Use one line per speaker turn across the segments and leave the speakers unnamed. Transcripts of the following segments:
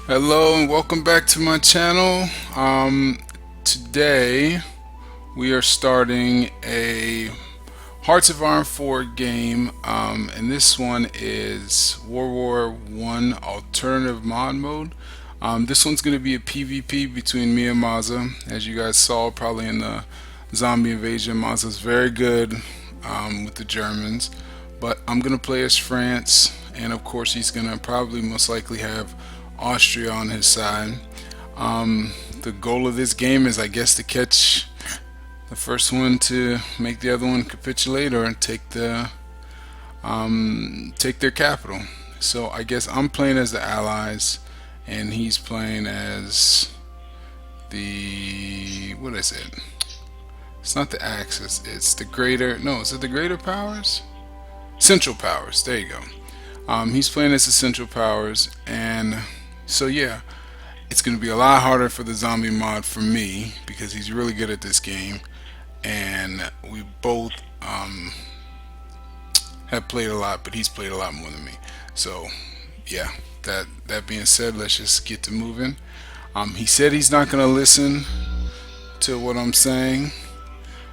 Hello and welcome back to my channel. Today we are starting a Hearts of Iron 4 game, and this one is World War One Alternative Mod Mode. This one's going to be a PvP between me and MAZZA. As you guys saw probably in the zombie invasion, MAZZA's very good with the Germans, but I'm going to play as France, and of course he's going to probably most likely have Austria on his side. The goal of this game is, I guess, to catch the first one to make the other one capitulate or take their capital. So I guess I'm playing as the Allies, and he's playing as the what is it? It's not the Axis. It's the greater. No, is it the greater powers? Central powers. There you go. He's playing as the Central powers, and so yeah, it's going to be a lot harder for the zombie mod for me because he's really good at this game, and we both have played a lot, but he's played a lot more than me. So yeah, that being said, let's just get to moving. He said he's not going to listen to what I'm saying,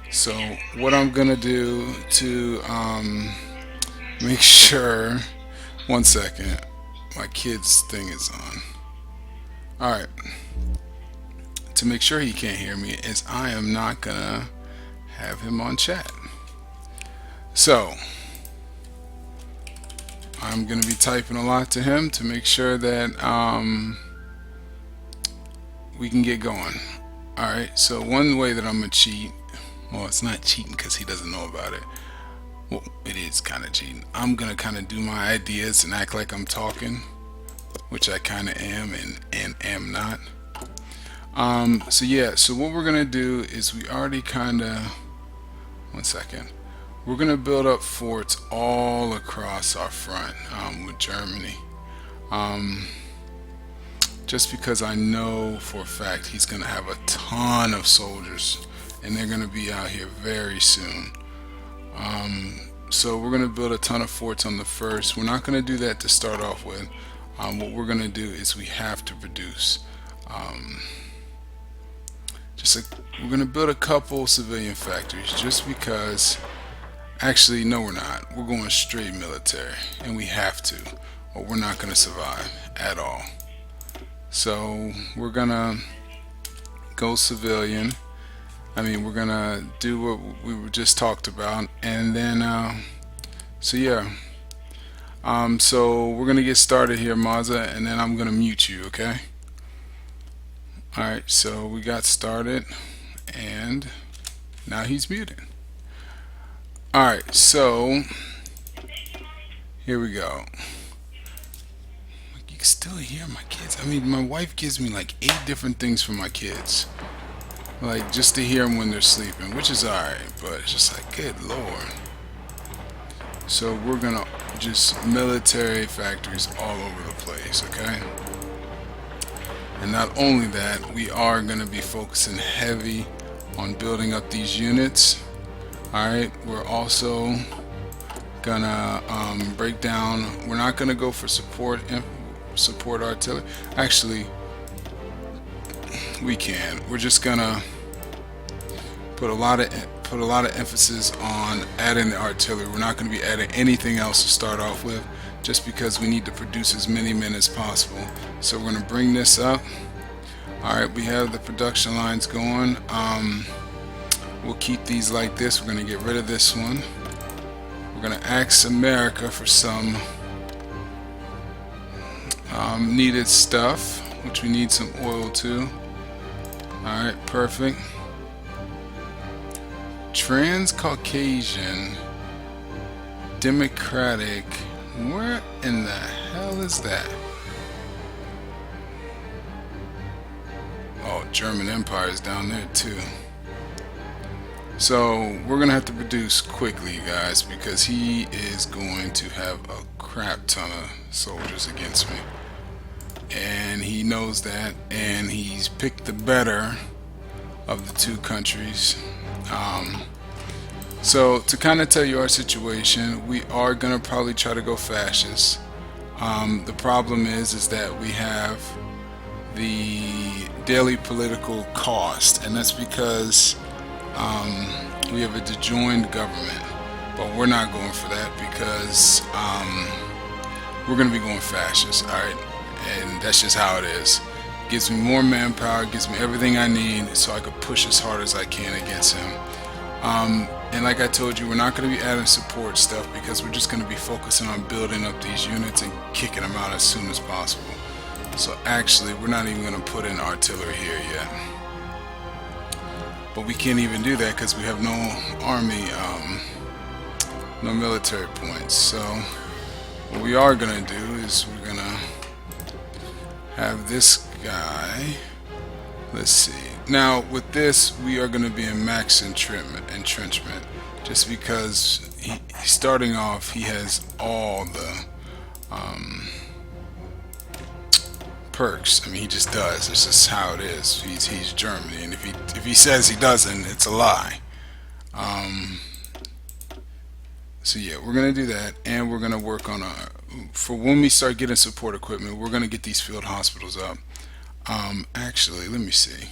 so what I'm going to do to make sure. One second, my kid's thing is on. Alright, to make sure he can't hear me, is I am not gonna have him on chat. So I'm gonna be typing a lot to him to make sure that we can get going. Alright, so one way that I'm gonna cheat, well, it's not cheating because he doesn't know about it. Well, it is kind of cheating. I'm gonna kind of do my ideas and act like I'm talking, which I kind of am and am not. So yeah, so what we're gonna do is we already kind of, one second, we're gonna build up forts all across our front with Germany, just because I know for a fact he's gonna have a ton of soldiers and they're gonna be out here very soon. So we're going to build a ton of forts on the first. We're not going to do that to start off with. What we're going to do is we have to produce. We're going to build a couple civilian factories just because. Actually, no, we're not. We're going straight military, and we have to, or we're not going to survive at all. So we're going to go civilian. We're gonna do what we were just talked about, and then so yeah, so we're gonna get started here, MAZZA, and then I'm gonna mute you, okay? Alright, so we got started, and now he's muted. Alright, so here we go. You can still hear my kids. My wife gives me like 8 different things for my kids, like just to hear them when they're sleeping, which is alright, but it's just like, good lord. So we're gonna just military factories all over the place, okay? And not only that, we are gonna be focusing heavy on building up these units. Alright, we're also gonna break down. We're not gonna go for support artillery. Actually, we can. We're just gonna put a lot of emphasis on adding the artillery. We're not going to be adding anything else to start off with, just because we need to produce as many men as possible. So we're going to bring this up. Alright, we have the production lines going. We'll keep these like this. We're going to get rid of this one. We're going to ask America for some needed stuff, which we need some oil too. Alright, perfect. Trans-Caucasian Democratic. Where in the hell is that? Oh, German Empire is down there too. So we're gonna have to produce quickly, you guys, because he is going to have a crap ton of soldiers against me, and he knows that, and he's picked the better of the two countries. So to kind of tell you our situation, we are gonna probably try to go fascist. The problem is that we have the daily political cost, and that's because we have a disjoined government. But we're not going for that because we're going to be going fascist, all right? And that's just how it is. Gives me more manpower, gives me everything I need so I can push as hard as I can against him. And like I told you, we're not going to be adding support stuff because we're just going to be focusing on building up these units and kicking them out as soon as possible. So actually, we're not even going to put in artillery here yet. But we can't even do that because we have no army, no military points. So what we are going to do is we're going to have this guy. Let's see. Now with this, we are going to be in max entrenchment, just because starting off, he has all the perks. I mean, he just does. It's just how it is. He's Germany, and if he says he doesn't, it's a lie. So yeah, we're gonna do that, and we're gonna work on for when we start getting support equipment, we're gonna get these field hospitals up. Actually, let me see.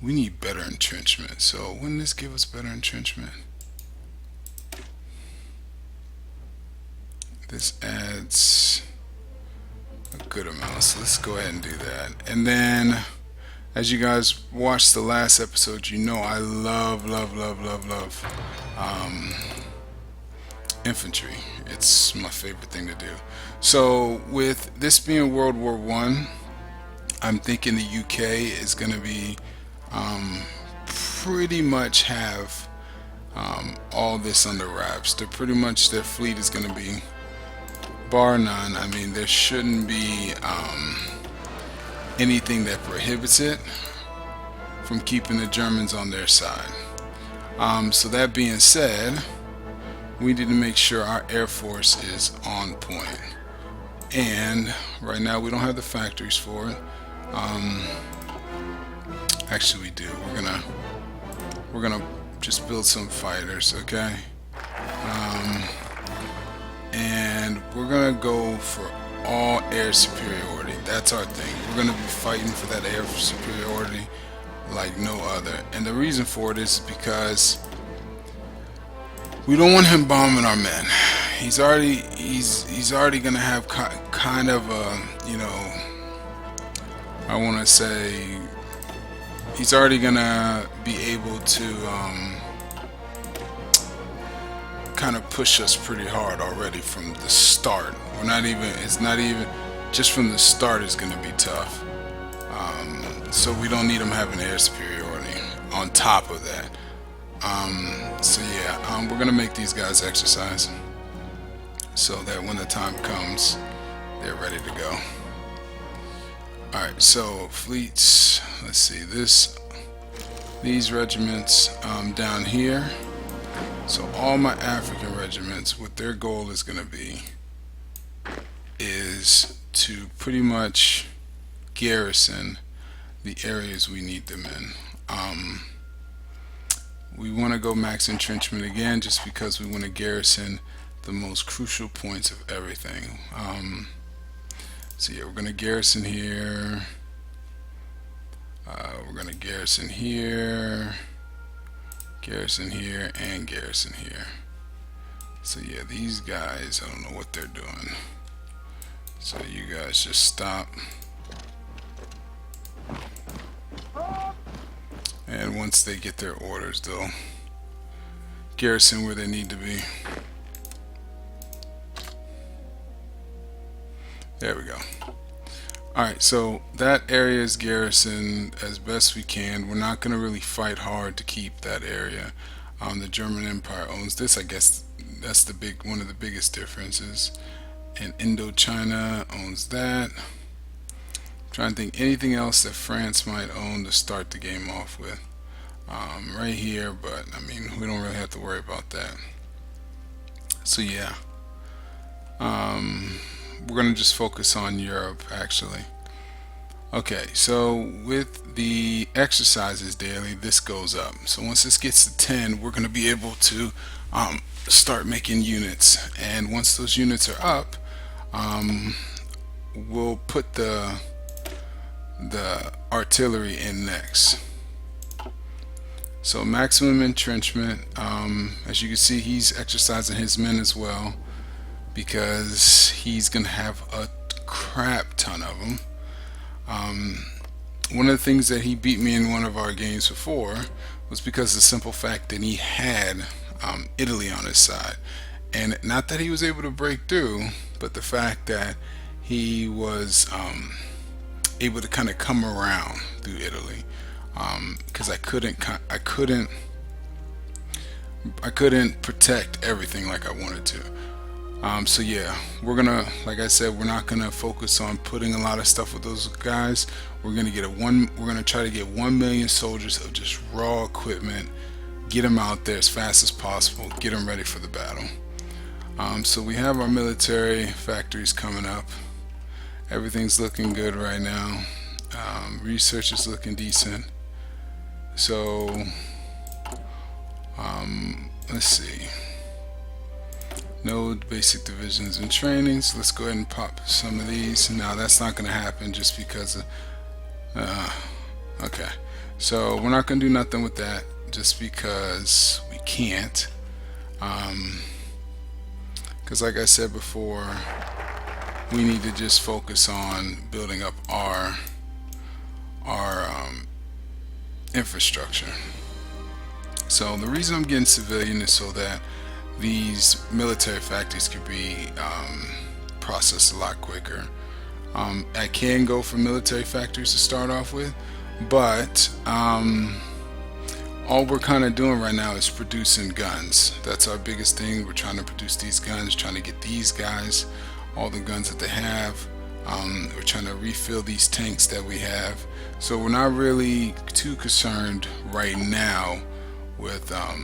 We need better entrenchment. So wouldn't this give us better entrenchment? This adds a good amount. So let's go ahead and do that. And then, as you guys watched the last episode, you know I love infantry. It's my favorite thing to do. So with this being World War I, I'm thinking the UK is going to be pretty much have all this under wraps. They're pretty much, their fleet is going to be, bar none. I mean, there shouldn't be anything that prohibits it from keeping the Germans on their side. So that being said, we need to make sure our Air Force is on point. And right now we don't have the factories for it. Actually we do. We're gonna just build some fighters, okay? And we're gonna go for all air superiority. That's our thing. We're gonna be fighting for that air superiority like no other. And the reason for it is because we don't want him bombing our men. He's already gonna have kind of a, you know, I want to say he's already gonna be able to kind of push us pretty hard already from the start. It's not even just from the start is gonna be tough. So we don't need him having air superiority on top of that. So yeah, we're gonna make these guys exercise so that when the time comes, they're ready to go. Alright, so fleets, let's see, these regiments down here. So all my African regiments, what their goal is going to be is to pretty much garrison the areas we need them in. We want to go max entrenchment again just because we want to garrison the most crucial points of everything. So yeah, we're going to garrison here. We're going to garrison here, and garrison here. So yeah, these guys, I don't know what they're doing. So you guys just stop. And once they get their orders, they'll garrison where they need to be. There we go. Alright, so that area is garrisoned as best we can. We're not going to really fight hard to keep that area. The German Empire owns this. I guess that's one of the biggest differences. And Indochina owns that. I'm trying to think anything else that France might own to start the game off with. Right here, but I mean, we don't really have to worry about that. So yeah. We're going to just focus on Europe actually. Okay, so with the exercises daily, this goes up. So once this gets to 10, we're going to be able to start making units. And once those units are up, We'll put the artillery in next. So maximum entrenchment. As you can see, he's exercising his men as well, because he's gonna have a crap ton of them. One of the things that he beat me in one of our games before was because of the simple fact that he had Italy on his side, and not that he was able to break through, but the fact that he was able to kind of come around through Italy, because I couldn't protect everything like I wanted to. So yeah, we're gonna, like I said, we're not gonna focus on putting a lot of stuff with those guys. We're gonna try to get 1 million soldiers of just raw equipment, get them out there as fast as possible, get them ready for the battle. So we have our military factories coming up. Everything's looking good right now. Research is looking decent. So let's see. Node basic divisions and trainings. Let's go ahead and pop some of these. Now that's not going to happen just because of okay, so we're not going to do nothing with that just because we can't, because like I said before, we need to just focus on building up our infrastructure. So the reason I'm getting civilian is so that these military factories could be processed a lot quicker. I can go for military factories to start off with, but all we're kind of doing right now is producing guns. That's our biggest thing. We're trying to produce these guns, trying to get these guys all the guns that they have. We're trying to refill these tanks that we have. So we're not really too concerned right now with a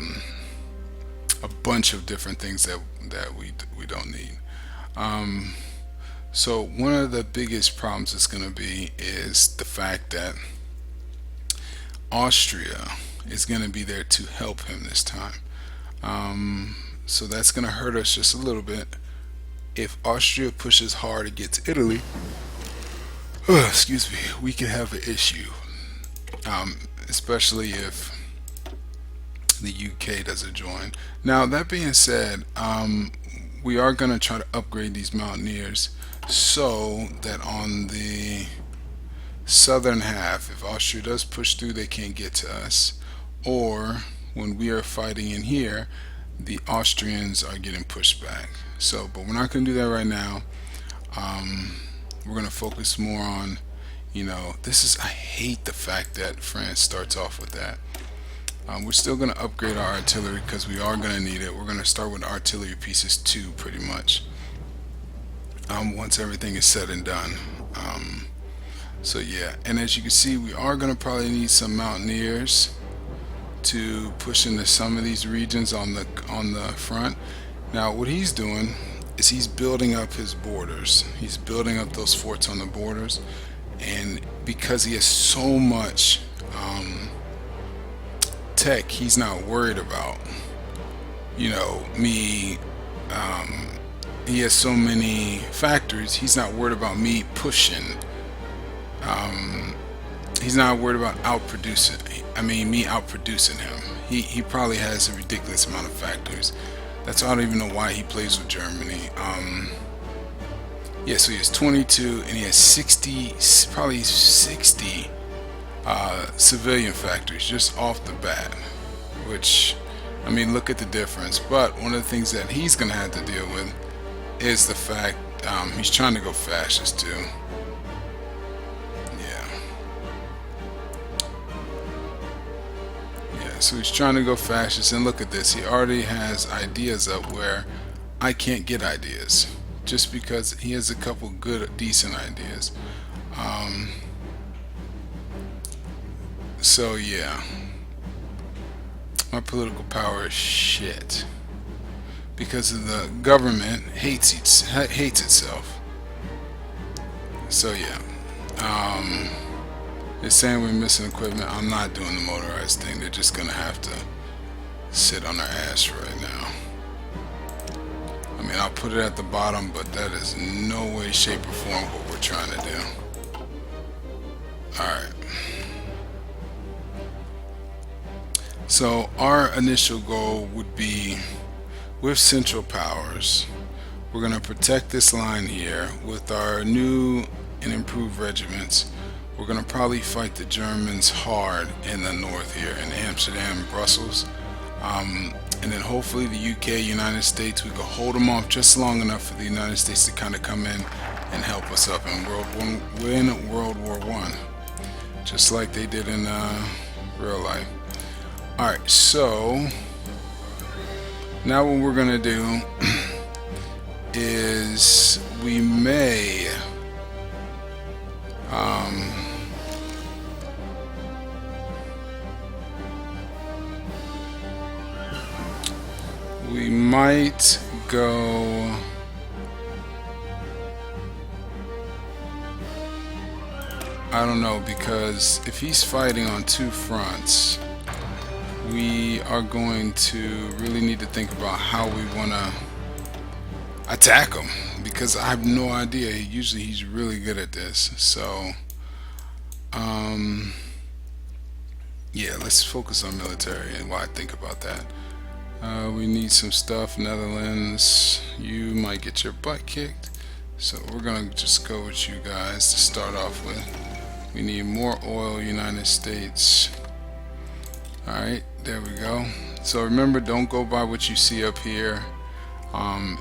bunch of different things that we don't need. So one of the biggest problems it's going to be is the fact that Austria is going to be there to help him this time. So that's going to hurt us just a little bit. If Austria pushes hard against Italy, excuse me, we could have an issue, especially if the UK doesn't join. Now that being said, we are going to try to upgrade these mountaineers so that on the southern half, if Austria does push through, they can't get to us, or when we are fighting in here, the Austrians are getting pushed back. So, but we're not going to do that right now. We're going to focus more on, I hate the fact that France starts off with that. We're still going to upgrade our artillery because we are going to need it. We're going to start with artillery pieces 2 pretty much, once everything is said and done. So yeah, and as you can see, we are going to probably need some mountaineers to push into some of these regions on the front. Now what he's doing is he's building up his borders. He's building up those forts on the borders, and because he has so much tech, he's not worried about me. He has so many factories, he's not worried about me pushing. He's not worried about me outproducing him. He probably has a ridiculous amount of factories. That's why I don't even know why he plays with Germany. Yeah, so he has 22 and he has 60, probably 60 civilian factories just off the bat, which, look at the difference. But one of the things that he's gonna have to deal with is the fact he's trying to go fascist too. So he's trying to go fascist, and look at this, he already has ideas up where I can't get ideas just because he has a couple good decent ideas. So yeah, my political power is shit because of the government hates itself. So yeah, they're saying we're missing equipment. I'm not doing the motorized thing. They're just gonna have to sit on their ass right now. mean, I'll put it at the bottom, but that is no way, shape, or form what we're trying to do. Alright. So our initial goal would be, with Central Powers, we're going to protect this line here with our new and improved regiments. We're going to probably fight the Germans hard in the north here, in Amsterdam, Brussels. And then hopefully the UK, United States, we could hold them off just long enough for the United States to kind of come in and help us up and win World War I, just like they did in real life. Alright, so now what we're going to do is we may we might go I don't know, because if he's fighting on two fronts, we are going to really need to think about how we want to attack him, because I have no idea. Usually he's really good at this. So yeah, let's focus on military and why I think about that. We need some stuff. Netherlands, you might get your butt kicked, so we're gonna just go with you guys to start off with. We need more oil, United States. Alright, there we go. So remember, don't go by what you see up here.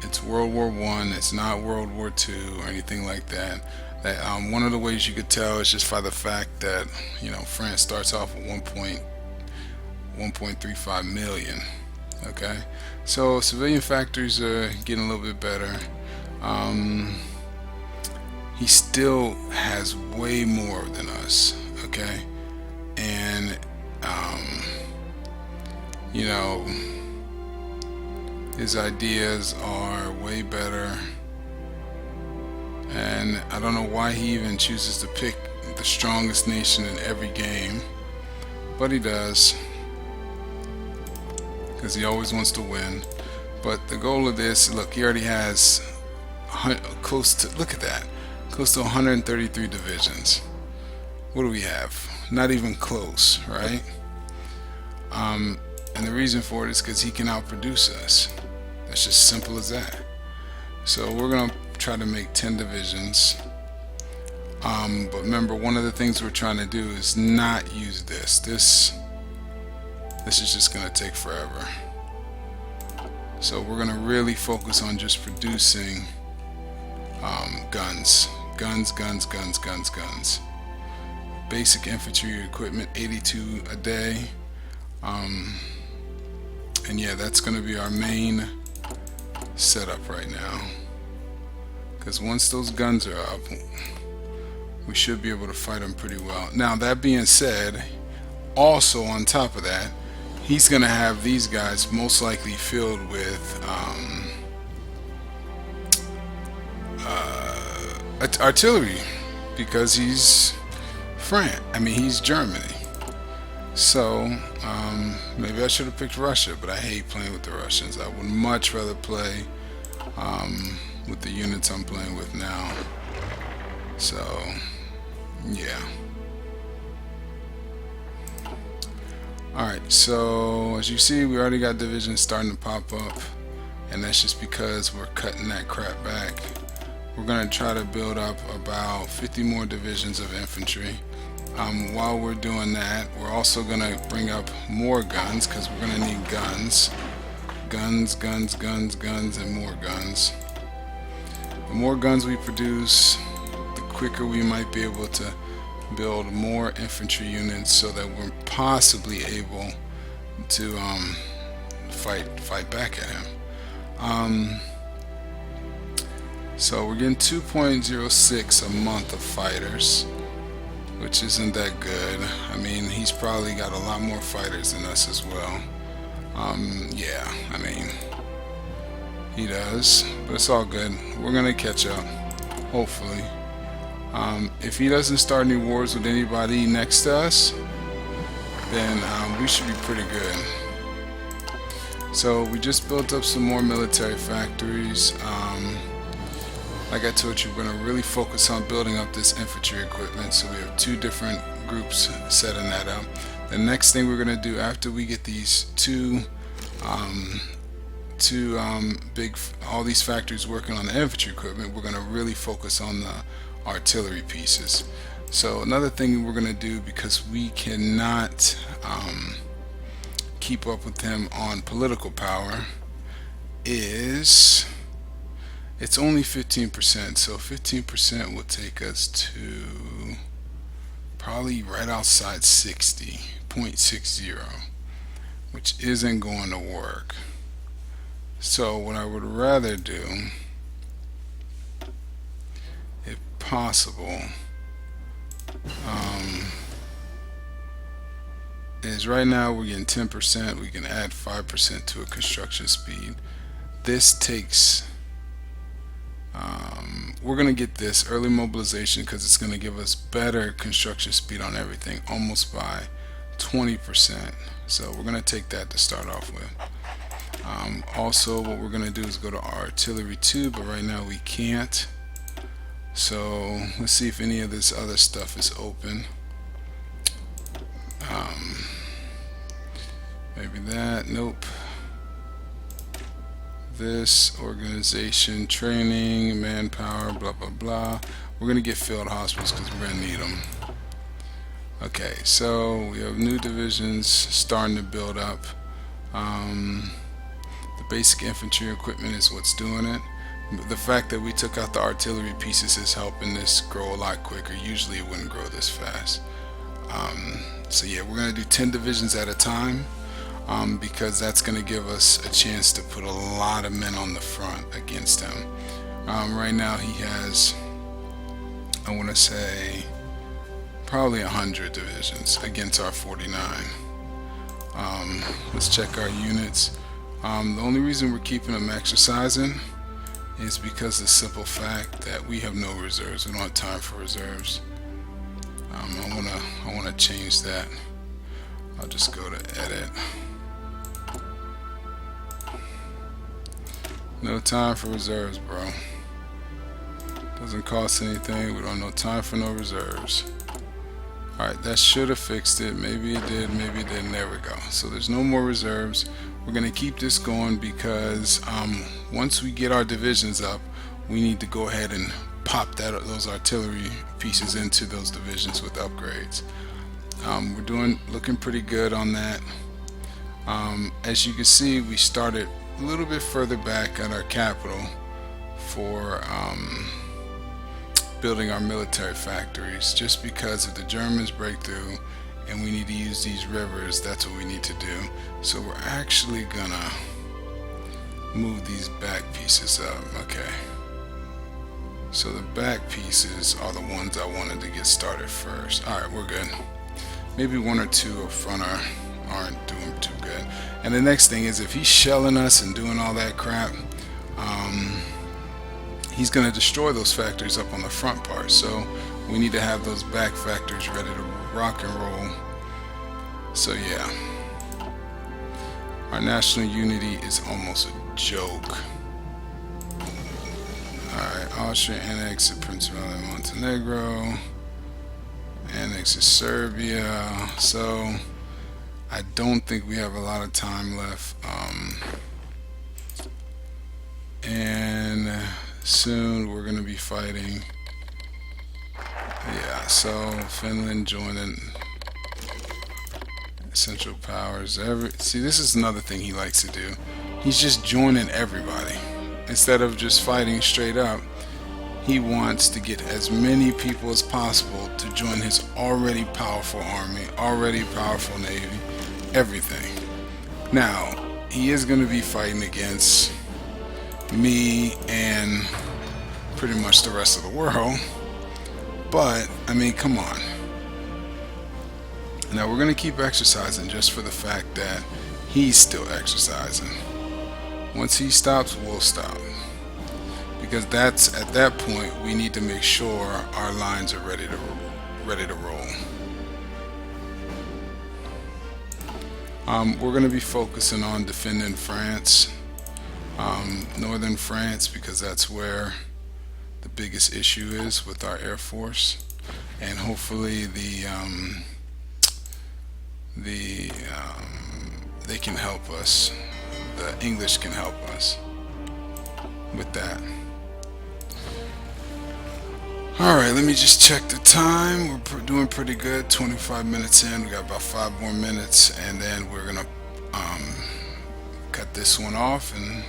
It's World War I, it's not World War II or anything like that. One of the ways you could tell is just by the fact that, you know, France starts off with 1.35 million. Okay, so civilian factories are getting a little bit better. He still has way more than us. Okay, and you know, his ideas are way better, and I don't know why he even chooses to pick the strongest nation in every game, but he does, because he always wants to win. But the goal of this, look, he already has close to, look at that, close to 133 divisions. What do we have? Not even close, right? And the reason for it is because he can outproduce us. That's just simple as that. So we're gonna try to make 10 divisions. But remember, one of the things we're trying to do is not use this. This is just gonna take forever. So we're gonna really focus on just producing guns. Basic infantry equipment, 82 a day. And yeah, that's going to be our main setup right now, because once those guns are up, we should be able to fight them pretty well. Now, that being said, also on top of that, he's going to have these guys most likely filled with artillery, because he's he's Germany. So maybe I should have picked Russia, but I hate playing with the Russians. I would much rather play with the units I'm playing with now. So yeah. Alright, so as you see, we already got divisions starting to pop up, and that's just because we're cutting that crap back. We're going to try to build up about 50 more divisions of infantry. While we're doing that, we're also going to bring up more guns, because we're going to need guns. Guns, and more guns. The more guns we produce, the quicker we might be able to build more infantry units, so that we're possibly able to fight back at him. So we're getting 2.06 a month of fighters, which isn't that good. I mean, he's probably got a lot more fighters than us as well. Yeah, I mean, he does, but it's all good. We're gonna catch up, hopefully. If he doesn't start any wars with anybody next to us, then we should be pretty good. So we just built up some more military factories. Like I told you, we're going to really focus on building up this infantry equipment. So we have two different groups setting that up. The next thing we're going to do after we get these all these factories working on the infantry equipment, we're going to really focus on the artillery pieces. So another thing we're going to do, because we cannot keep up with them on political power, is it's only 15%, so 15% will take us to probably right outside 60.60, which isn't going to work. So what I would rather do, if possible, is right now we're getting 10%. We can add 5% to a construction speed. This takes we're going to get this early mobilization because it's going to give us better construction speed on everything, almost by 20%. So we're going to take that to start off with. Also, what we're going to do is go to artillery 2, but right now we can't. So let's see if any of this other stuff is open. Maybe that. Nope. This, organization, training, manpower, blah blah blah. We're gonna get field hospitals because we're gonna need them. Okay, so we have new divisions starting to build up. The basic infantry equipment is what's doing it. The fact that we took out the artillery pieces is helping this grow a lot quicker. Usually it wouldn't grow this fast. So yeah, we're gonna do 10 divisions at a time. Because that's going to give us a chance to put a lot of men on the front against him. Right now he has, I want to say, probably 100 divisions against our 49. Let's check our units. The only reason we're keeping them exercising is because of the simple fact that we have no reserves. We don't have time for reserves. I want to change that. I'll just go to edit. No time for reserves, bro. Doesn't cost anything. We don't have no time for no reserves. Alright, that should have fixed it. Maybe it did, maybe it didn't. There we go. So there's no more reserves. We're going to keep this going because once we get our divisions up, we need to go ahead and pop those artillery pieces into those divisions with upgrades. We're looking pretty good on that. As you can see, we started a little bit further back at our capital for building our military factories, just because if the Germans break through and we need to use these rivers, that's what we need to do. So we're actually gonna move these back pieces up. Okay, so the back pieces are the ones I wanted to get started first. Alright, we're good. Maybe one or two up front aren't doing too good. And the next thing is, if he's shelling us and doing all that crap, he's going to destroy those factories up on the front part. So we need to have those back factories ready to rock and roll. So yeah, our national unity is almost a joke. Alright, Austria annexed Principality of Montenegro, annexes Serbia. So I don't think we have a lot of time left, and soon we're going to be fighting. Yeah, so Finland joining Central Powers. See, this is another thing he likes to do. He's just joining everybody. Instead of just fighting straight up, he wants to get as many people as possible to join his already powerful army, already powerful navy, everything. Now, he is going to be fighting against me and pretty much the rest of the world, but I mean, come on. Now we're going to keep exercising just for the fact that he's still exercising. Once he stops, we'll stop, because that's at that point we need to make sure our lines are ready to roll. We're going to be focusing on defending France, northern France, because that's where the biggest issue is with our Air Force, and hopefully they can help us. The English can help us with that. Alright, let me just check the time. We're doing pretty good. 25 minutes in. We got about 5 more minutes, and then we're gonna cut this one off, and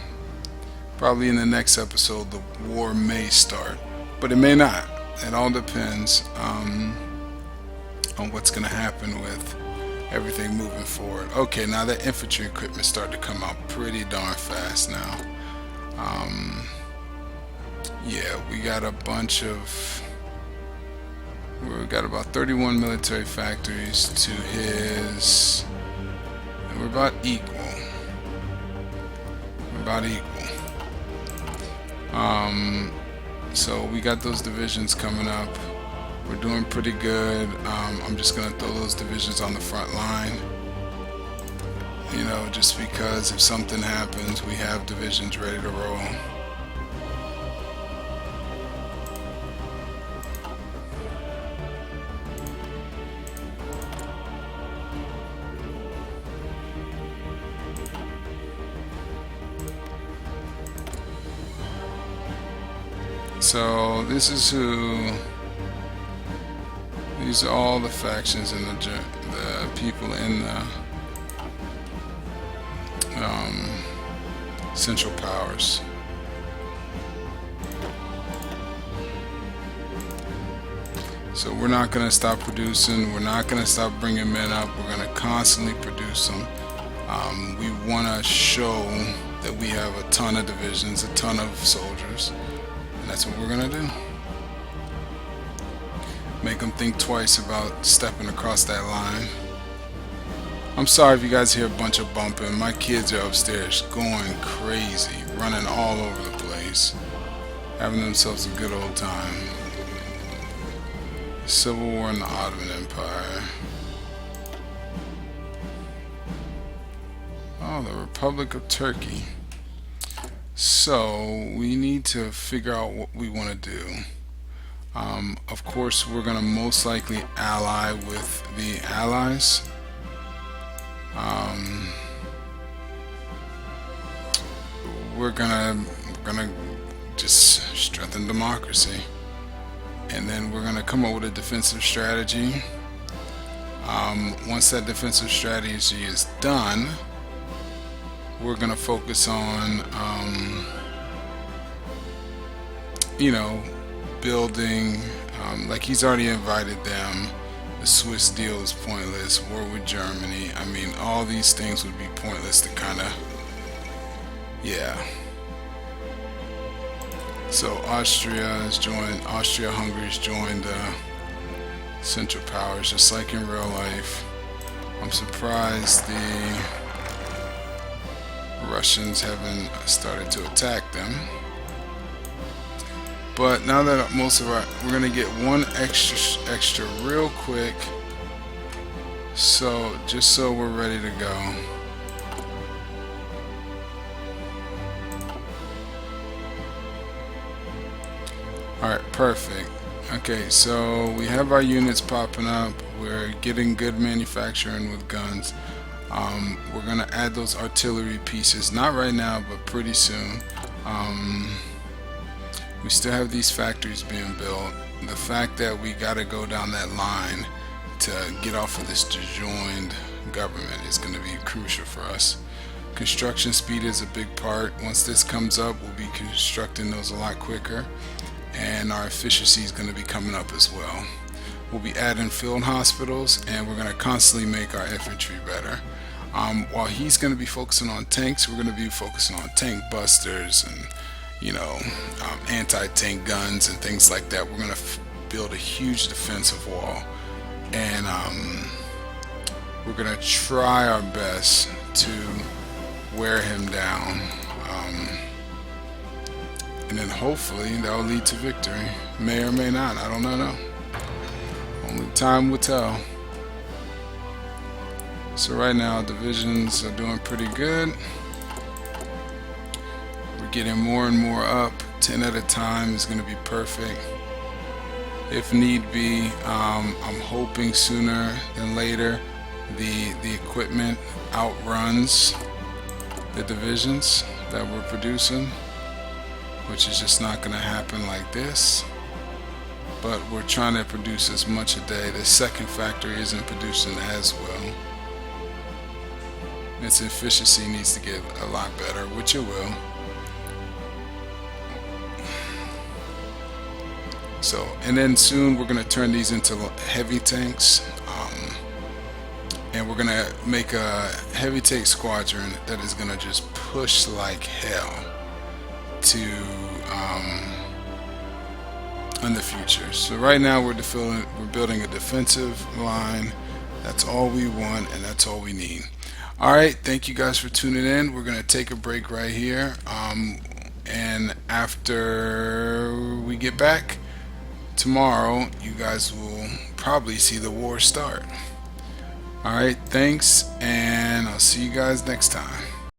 probably in the next episode the war may start, but it may not. It all depends on what's gonna happen with everything moving forward. Okay, now that infantry equipment started to come out pretty darn fast now. Yeah, we got a bunch of, we've got about 31 military factories to his, and we're about equal. We're about equal. So we got those divisions coming up. We're doing pretty good. I'm just gonna throw those divisions on the front line, you know, just because if something happens, we have divisions ready to roll. So this is these are all the factions and the people in the Central Powers. So we're not going to stop producing. We're not going to stop bringing men up. We're going to constantly produce them. We want to show that we have a ton of divisions, a ton of soldiers. And that's what we're gonna do. Make them think twice about stepping across that line. I'm sorry if you guys hear a bunch of bumping. My kids are upstairs going crazy, running all over the place, having themselves a good old time. Civil War in the Ottoman Empire. Oh, the Republic of Turkey. So we need to figure out what we want to do. Of course, we're going to most likely ally with the Allies. We're gonna just strengthen democracy, and then we're gonna come up with a defensive strategy. Once that defensive strategy is done, we're gonna focus on you know, building, like he's already invited them. The Swiss deal is pointless. War with Germany, I mean, all these things would be pointless to kind of, yeah. So Austria-Hungary's joined Central Powers, just like in real life. I'm surprised the Russians haven't started to attack them. But now that most of our, we're gonna get one extra real quick, so just so we're ready to go. Alright, perfect. Okay, so we have our units popping up. We're getting good manufacturing with guns. We're gonna add those artillery pieces, not right now, but pretty soon. We still have these factories being built. The fact that we gotta go down that line to get off of this disjoined government is gonna be crucial for us. Construction speed is a big part. Once this comes up, we'll be constructing those a lot quicker, and our efficiency is gonna be coming up as well. We'll be adding field hospitals, and we're gonna constantly make our infantry better. While he's gonna be focusing on tanks, we're gonna be focusing on tank busters and, you know, anti-tank guns and things like that. We're gonna build a huge defensive wall, and we're gonna try our best to wear him down, and then hopefully that will lead to victory. May or may not, I don't know. Only time will tell. So right now divisions are doing pretty good. We're getting more and more up. 10 at a time is going to be perfect. If need be, I'm hoping sooner than later the equipment outruns the divisions that we're producing, which is just not going to happen like this. But we're trying to produce as much a day. The second factory isn't producing as well. Its efficiency needs to get a lot better, which it will. So, and then soon we're going to turn these into heavy tanks, and we're going to make a heavy tank squadron that is going to just push like hell to in the future. So right now we're building a defensive line. That's all we want, and that's all we need. Alright, thank you guys for tuning in. We're going to take a break right here, and after we get back tomorrow, you guys will probably see the war start. Alright, thanks, and I'll see you guys next time.